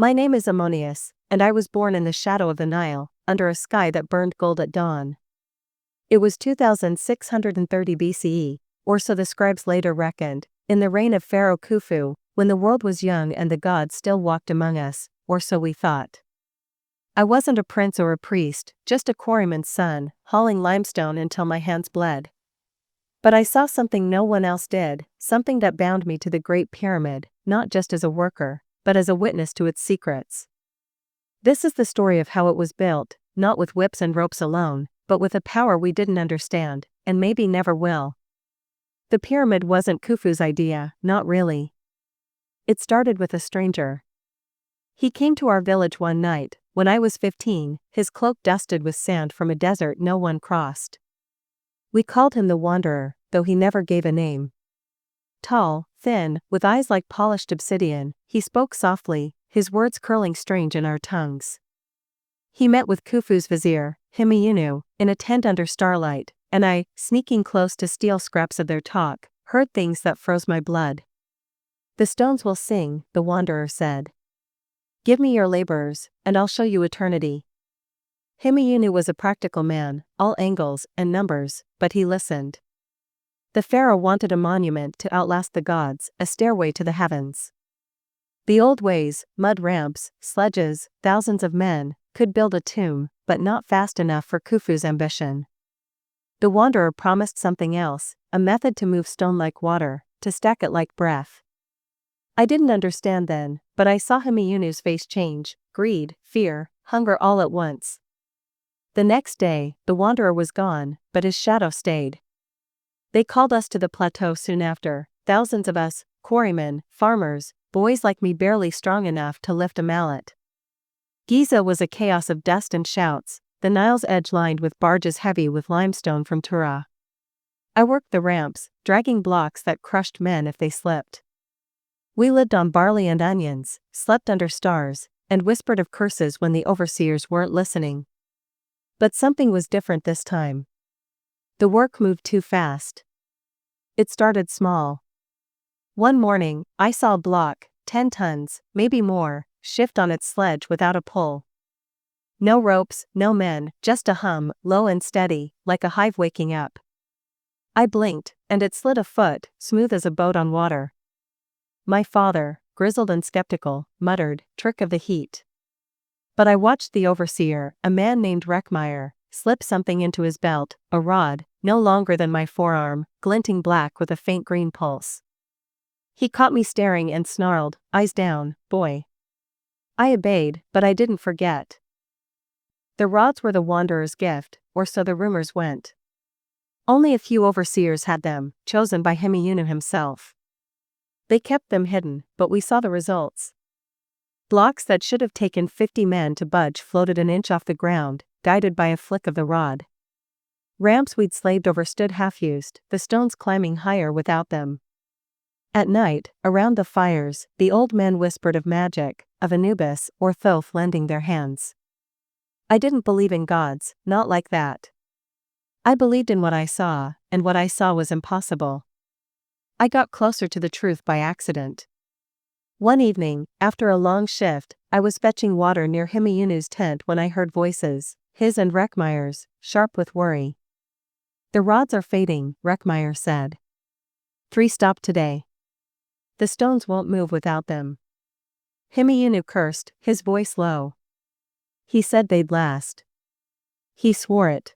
My name is Ammonius, and I was born in the shadow of the Nile, under a sky that burned gold at dawn. It was 2630 BCE, or so the scribes later reckoned, in the reign of Pharaoh Khufu, when the world was young and the gods still walked among us, or so we thought. I wasn't a prince or a priest, just a quarryman's son, hauling limestone until my hands bled. But I saw something no one else did, something that bound me to the Great Pyramid, not just as a worker, but as a witness to its secrets. This is the story of how it was built, not with whips and ropes alone, but with a power we didn't understand, and maybe never will. The pyramid wasn't Khufu's idea, not really. It started with a stranger. He came to our village one night, when I was 15, his cloak dusted with sand from a desert no one crossed. We called him the Wanderer, though he never gave a name. Tall, thin, with eyes like polished obsidian, he spoke softly, his words curling strange in our tongues. He met with Khufu's vizier, Himeyunu, in a tent under starlight, and I, sneaking close to steal scraps of their talk, heard things that froze my blood. "The stones will sing," the Wanderer said. "Give me your laborers, and I'll show you eternity." Himeyunu was a practical man, all angles and numbers, but he listened. The pharaoh wanted a monument to outlast the gods, a stairway to the heavens. The old ways, mud ramps, sledges, thousands of men, could build a tomb, but not fast enough for Khufu's ambition. The Wanderer promised something else, a method to move stone like water, to stack it like breath. I didn't understand then, but I saw Himeyunu's face change, greed, fear, hunger all at once. The next day, the Wanderer was gone, but his shadow stayed. They called us to the plateau soon after, thousands of us, quarrymen, farmers, boys like me barely strong enough to lift a mallet. Giza was a chaos of dust and shouts, the Nile's edge lined with barges heavy with limestone from Tura. I worked the ramps, dragging blocks that crushed men if they slipped. We lived on barley and onions, slept under stars, and whispered of curses when the overseers weren't listening. But something was different this time. The work moved too fast. It started small. One morning, I saw a block, 10 tons, maybe more, shift on its sledge without a pull. No ropes, no men, just a hum, low and steady, like a hive waking up. I blinked, and it slid a foot, smooth as a boat on water. My father, grizzled and skeptical, muttered, "Trick of the heat." But I watched the overseer, a man named Reckmeyer, slip something into his belt, a rod, no longer than my forearm, glinting black with a faint green pulse. He caught me staring and snarled, "Eyes down, boy." I obeyed, but I didn't forget. The rods were the Wanderer's gift, or so the rumors went. Only a few overseers had them, chosen by Himeyunu himself. They kept them hidden, but we saw the results. Blocks that should have taken 50 men to budge floated an inch off the ground, guided by a flick of the rod. Ramps we'd slaved over stood half-used, the stones climbing higher without them. At night, around the fires, the old men whispered of magic, of Anubis or Thoth lending their hands. I didn't believe in gods, not like that. I believed in what I saw, and what I saw was impossible. I got closer to the truth by accident. One evening, after a long shift, I was fetching water near Himeyunu's tent when I heard voices, his and Reckmeyer's, sharp with worry. "The rods are fading," Reckmeyer said. 3 stopped today. The stones won't move without them." Himeyunu cursed, his voice low. He said they'd last. He swore it.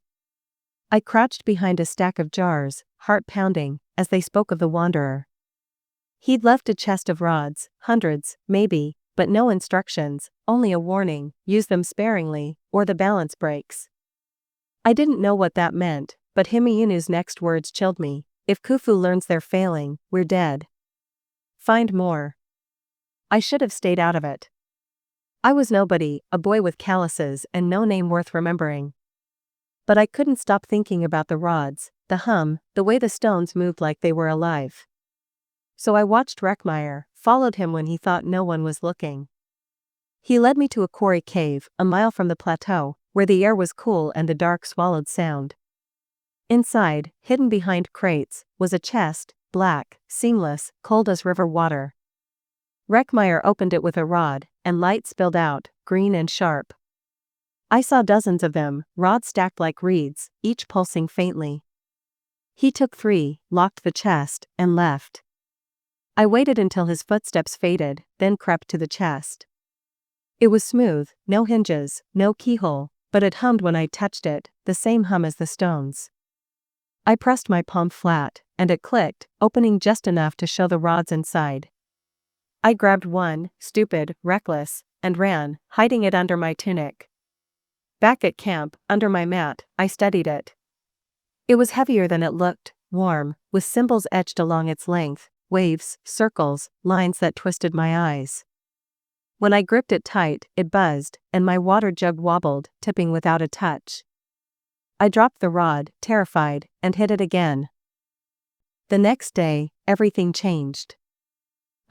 I crouched behind a stack of jars, heart pounding, as they spoke of the Wanderer. He'd left a chest of rods, hundreds, maybe, but no instructions, only a warning, use them sparingly, or the balance breaks. I didn't know what that meant, but Himeyunu's next words chilled me. "If Khufu learns they're failing, we're dead. Find more." I should have stayed out of it. I was nobody, a boy with calluses and no name worth remembering. But I couldn't stop thinking about the rods, the hum, the way the stones moved like they were alive. So I watched Reckmeyer, followed him when he thought no one was looking. He led me to a quarry cave, a mile from the plateau, where the air was cool and the dark swallowed sound. Inside, hidden behind crates, was a chest, black, seamless, cold as river water. Reckmeyer opened it with a rod, and light spilled out, green and sharp. I saw dozens of them, rods stacked like reeds, each pulsing faintly. He took 3, locked the chest, and left. I waited until his footsteps faded, then crept to the chest. It was smooth, no hinges, no keyhole, but it hummed when I touched it, the same hum as the stones. I pressed my palm flat, and it clicked, opening just enough to show the rods inside. I grabbed one, stupid, reckless, and ran, hiding it under my tunic. Back at camp, under my mat, I studied it. It was heavier than it looked, warm, with symbols etched along its length, waves, circles, lines that twisted my eyes. When I gripped it tight, it buzzed, and my water jug wobbled, tipping without a touch. I dropped the rod, terrified, and hit it again. The next day, everything changed.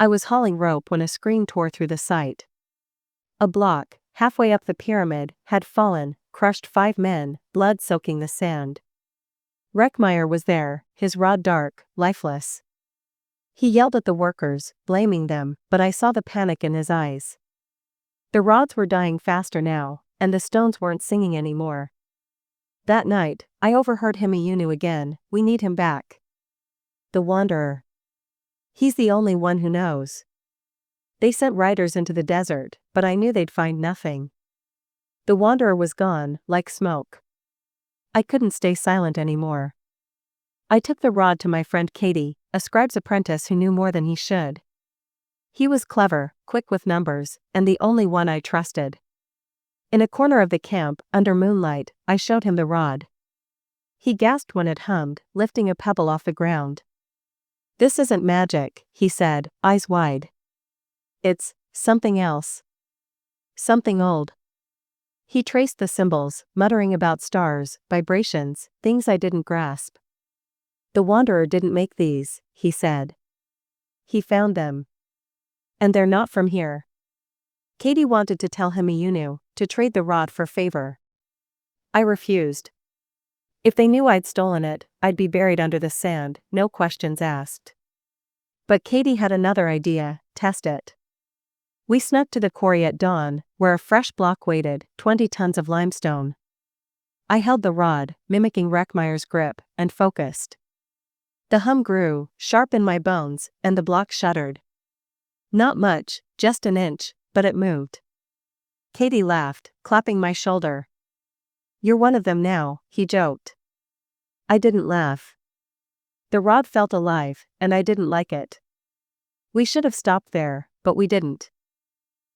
I was hauling rope when a scream tore through the sight. A block, halfway up the pyramid, had fallen, crushed 5 men, blood soaking the sand. Reckmeyer was there, his rod dark, lifeless. He yelled at the workers, blaming them, but I saw the panic in his eyes. The rods were dying faster now, and the stones weren't singing anymore. That night, I overheard Himeyunu again. "We need him back. The Wanderer. He's the only one who knows." They sent riders into the desert, but I knew they'd find nothing. The Wanderer was gone, like smoke. I couldn't stay silent anymore. I took the rod to my friend Katie, a scribe's apprentice who knew more than he should. He was clever, quick with numbers, and the only one I trusted. In a corner of the camp, under moonlight, I showed him the rod. He gasped when it hummed, lifting a pebble off the ground. "This isn't magic," he said, eyes wide. "It's something else. Something old." He traced the symbols, muttering about stars, vibrations, things I didn't grasp. "The Wanderer didn't make these," he said. "He found them. And they're not from here." Katie wanted to tell Himeyunu to trade the rod for favor. I refused. If they knew I'd stolen it, I'd be buried under the sand, no questions asked. But Katie had another idea: test it. We snuck to the quarry at dawn, where a fresh block waited, 20 tons of limestone. I held the rod, mimicking Reckmeyer's grip, and focused. The hum grew, sharp in my bones, and the block shuddered. Not much, just an inch, but it moved. Katie laughed, clapping my shoulder. "You're one of them now," he joked. I didn't laugh. The rod felt alive, and I didn't like it. We should have stopped there, but we didn't.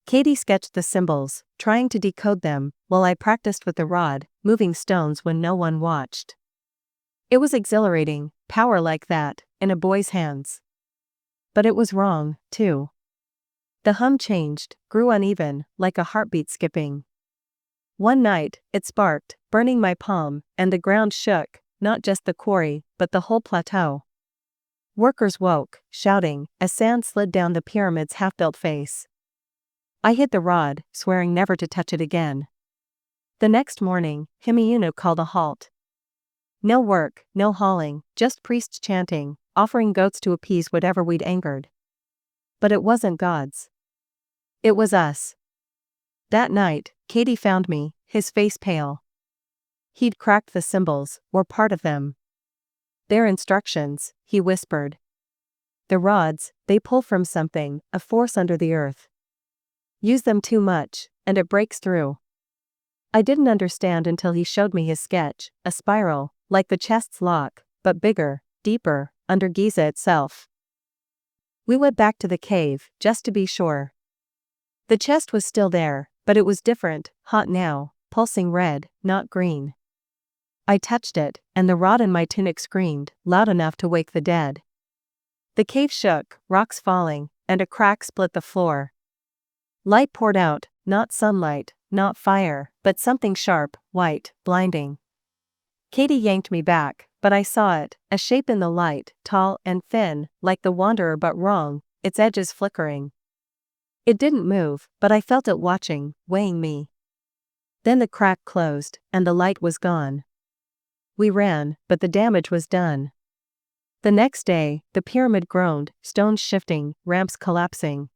Katie sketched the symbols, trying to decode them, while I practiced with the rod, moving stones when no one watched. It was exhilarating, power like that, in a boy's hands. But it was wrong, too. The hum changed, grew uneven, like a heartbeat skipping. One night, it sparked, burning my palm, and the ground shook, not just the quarry, but the whole plateau. Workers woke, shouting, as sand slid down the pyramid's half-built face. I hid the rod, swearing never to touch it again. The next morning, Himeyunu called a halt. No work, no hauling, just priests chanting, offering goats to appease whatever we'd angered. But it wasn't gods. It was us. That night, Katie found me, his face pale. He'd cracked the symbols, or part of them. "Their instructions," he whispered. "The rods, they pull from something, a force under the earth. Use them too much, and it breaks through." I didn't understand until he showed me his sketch, a spiral, like the chest's lock, but bigger, deeper, under Giza itself. We went back to the cave, just to be sure. The chest was still there, but it was different, hot now, pulsing red, not green. I touched it, and the rod in my tunic screamed, loud enough to wake the dead. The cave shook, rocks falling, and a crack split the floor. Light poured out, not sunlight, not fire, but something sharp, white, blinding. Katie yanked me back, but I saw it, a shape in the light, tall and thin, like the Wanderer but wrong, its edges flickering. It didn't move, but I felt it watching, weighing me. Then the crack closed, and the light was gone. We ran, but the damage was done. The next day, the pyramid groaned, stones shifting, ramps collapsing.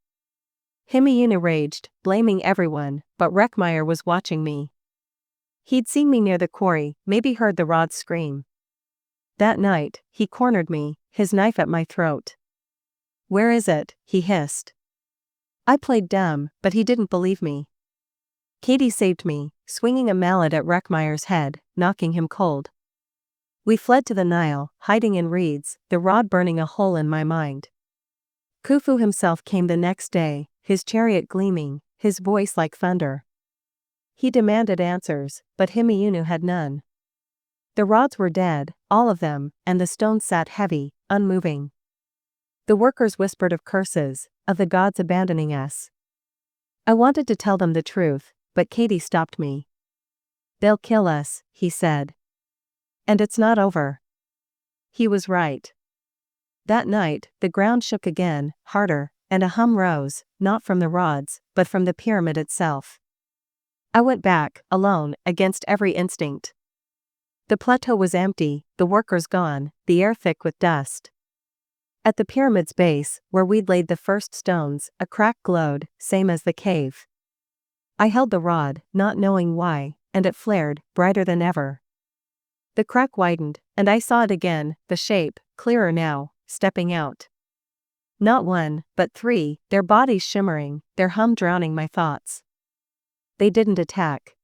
Himeyunu raged, blaming everyone, but Reckmeyer was watching me. He'd seen me near the quarry, maybe heard the rods scream. That night, he cornered me, his knife at my throat. "Where is it?" he hissed. I played dumb, but he didn't believe me. Katie saved me, swinging a mallet at Reckmeyer's head, knocking him cold. We fled to the Nile, hiding in reeds, the rod burning a hole in my mind. Khufu himself came the next day, his chariot gleaming, his voice like thunder. He demanded answers, but Himeyunu had none. The rods were dead, all of them, and the stones sat heavy, unmoving. The workers whispered of curses, of the gods abandoning us. I wanted to tell them the truth, but Katie stopped me. "They'll kill us," he said. "And it's not over." He was right. That night, the ground shook again, harder, and a hum rose, not from the rods, but from the pyramid itself. I went back, alone, against every instinct. The plateau was empty, the workers gone, the air thick with dust. At the pyramid's base, where we'd laid the first stones, a crack glowed, same as the cave. I held the rod, not knowing why, and it flared, brighter than ever. The crack widened, and I saw it again, the shape, clearer now, stepping out. Not one, but three, their bodies shimmering, their hum drowning my thoughts. They didn't attack.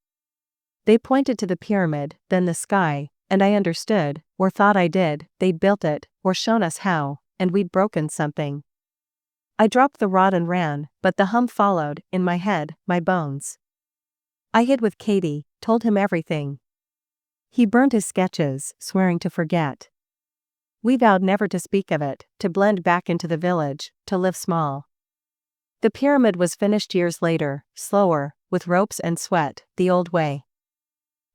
They pointed to the pyramid, then the sky, and I understood, or thought I did, they'd built it, or shown us how, and we'd broken something. I dropped the rod and ran, but the hum followed, in my head, my bones. I hid with Katie, told him everything. He burned his sketches, swearing to forget. We vowed never to speak of it, to blend back into the village, to live small. The pyramid was finished years later, slower, with ropes and sweat, the old way.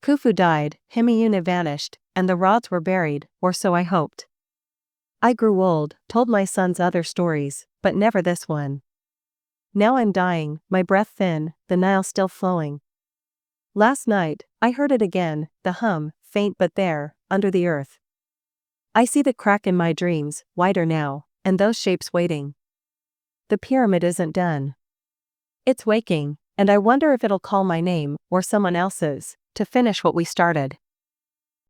Khufu died, Himeyunu vanished, and the rods were buried, or so I hoped. I grew old, told my sons other stories, but never this one. Now I'm dying, my breath thin, the Nile still flowing. Last night, I heard it again, the hum, faint but there, under the earth. I see the crack in my dreams, wider now, and those shapes waiting. The pyramid isn't done. It's waking, and I wonder if it'll call my name, or someone else's, to finish what we started.